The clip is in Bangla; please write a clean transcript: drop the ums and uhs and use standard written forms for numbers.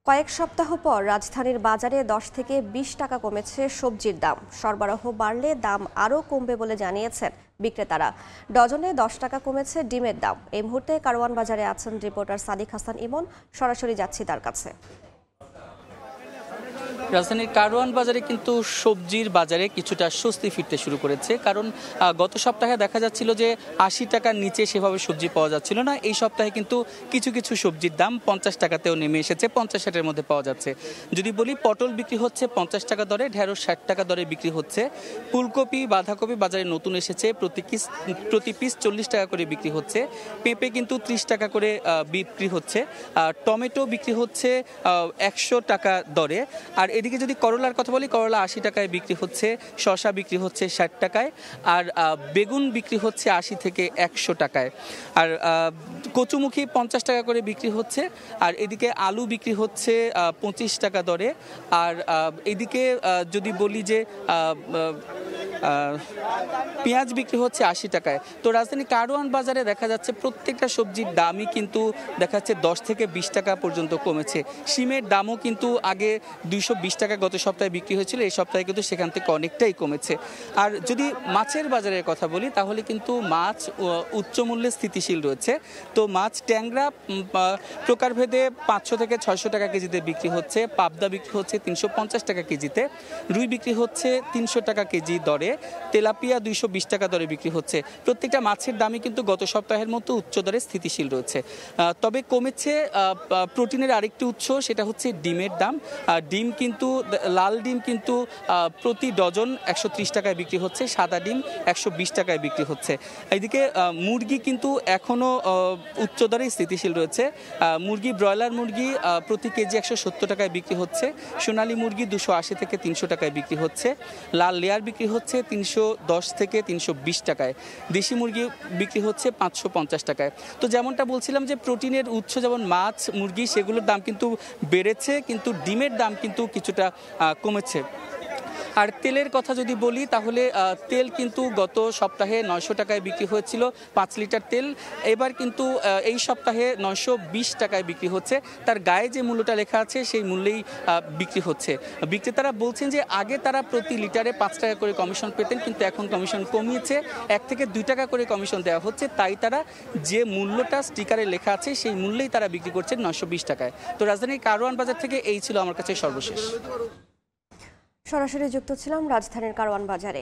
কয়েক সপ্তাহ পর রাজধানীর বাজারে 10 থেকে 20 টাকা কমেছে সবজির দাম। সরবরাহ বাড়লে দাম আরও কমবে বলে জানিয়েছেন বিক্রেতারা। ডজনে 10 টাকা কমেছে ডিমের দাম। এই মুহূর্তে কারওয়ান বাজারে আছেন রিপোর্টার সাদিক হাসান ইমন। সরাসরি যাচ্ছি তার কাছে। রাজধানীর কারওয়ান বাজারে কিন্তু সবজির বাজারে কিছুটা স্বস্তি ফিরতে শুরু করেছে, কারণ গত সপ্তাহে দেখা যাচ্ছিল যে 80 টাকার নিচে সেভাবে সবজি পাওয়া যাচ্ছিল না। এই সপ্তাহে কিন্তু কিছু কিছু সবজির দাম 50 টাকাতেও নেমে এসেছে, 50-60-এর মধ্যে পাওয়া যাচ্ছে। যদি বলি, পটল বিক্রি হচ্ছে 50 টাকা দরে, ঢেঁড়স 60 টাকা দরে বিক্রি হচ্ছে। ফুলকপি, বাঁধাকপি বাজারে নতুন এসেছে, প্রতি পিস 40 টাকা করে বিক্রি হচ্ছে। পেঁপে কিন্তু 30 টাকা করে বিক্রি হচ্ছে। টমেটো বিক্রি হচ্ছে 100 টাকা দরে। আর এদিকে যদি করলার কথা বলি, করলা 80 টাকায় বিক্রি হচ্ছে, শসা বিক্রি হচ্ছে 60 টাকায়, আর বেগুন বিক্রি হচ্ছে 80 থেকে 100 টাকায়। আর কচুমুখী 50 টাকা করে বিক্রি হচ্ছে। আর এদিকে আলু বিক্রি হচ্ছে 25 টাকা দরে। আর এদিকে যদি বলি যে পেঁয়াজ বিক্রি হচ্ছে 80 টাকায়। তো রাজধানী কারওয়ান বাজারে দেখা যাচ্ছে প্রত্যেকটা সবজির দামই কিন্তু দেখা যাচ্ছে 10 থেকে 20 টাকা পর্যন্ত কমেছে। শিমের দামও কিন্তু আগে 220 টাকা গত সপ্তাহে বিক্রি হয়েছিল, এই সপ্তাহে কিন্তু সেখান থেকে অনেকটাই কমেছে। আর যদি মাছের বাজারের কথা বলি, তাহলে কিন্তু মাছ উচ্চ মূল্যে স্থিতিশীল রয়েছে। তো মাছ ট্যাংরা প্রকারভেদে 500 থেকে 600 টাকা কেজিতে বিক্রি হচ্ছে, পাবদা বিক্রি হচ্ছে 350 টাকা কেজিতে, রুই বিক্রি হচ্ছে 300 টাকা কেজি দরে, তেলাপিয়া 220 টাকা দরে বিক্রি হচ্ছে। প্রত্যেকটা মাছের দামই কিন্তু গত সপ্তাহের মতো উচ্চ দরে স্থিতিশীল রয়েছে। তবে কমেছে প্রোটিনের আরেকটি উৎস, সেটা হচ্ছে ডিমের দাম। ডিম কিন্তু, লাল ডিম কিন্তু প্রতি ডজন 130 টাকায় বিক্রি হচ্ছে, সাদা ডিম 120 টাকায় বিক্রি হচ্ছে। এদিকে মুরগি কিন্তু এখনও উচ্চ দরে স্থিতিশীল রয়েছে। মুরগি, ব্রয়লার মুরগি প্রতি কেজি 170 টাকায় বিক্রি হচ্ছে, সোনালী মুরগি 280 থেকে 300 টাকায় বিক্রি হচ্ছে, লাল লেয়ার বিক্রি হচ্ছে 310 থেকে 320 টাকায়, দেশি মুরগি বিক্রি হচ্ছে 550 টাকায়। তো যেমনটা বলছিলাম যে প্রোটিনের উৎস যেমন মাছ, মুরগি, সেগুলোর দাম কিন্তু বেড়েছে, কিন্তু ডিমের দাম কিন্তু কিছুটা কমেছে। আর তেলের কথা যদি বলি, তাহলে তেল কিন্তু গত সপ্তাহে 900 টাকায় বিক্রি হয়েছিল 5 লিটার তেল, এবার কিন্তু এই সপ্তাহে 920 টাকায় বিক্রি হচ্ছে। তার গায়ে যে মূল্যটা লেখা আছে সেই মূল্যেই বিক্রি হচ্ছে। বিক্রেতারা বলছেন যে আগে তারা প্রতি লিটারে 5 টাকা করে কমিশন পেতেন, কিন্তু এখন কমিশন কমিয়েছে, 1 থেকে 2 টাকা করে কমিশন দেওয়া হচ্ছে। তাই তারা যে মূল্যটা স্টিকারে লেখা আছে সেই মূল্যেই তারা বিক্রি করছেন 920 টাকায়। তো রাজধানীর কারওয়ান বাজার থেকে এই ছিল আমার কাছে সর্বশেষ। সরাসরি যুক্ত ছিলাম রাজধানীর কারওয়ান বাজারে।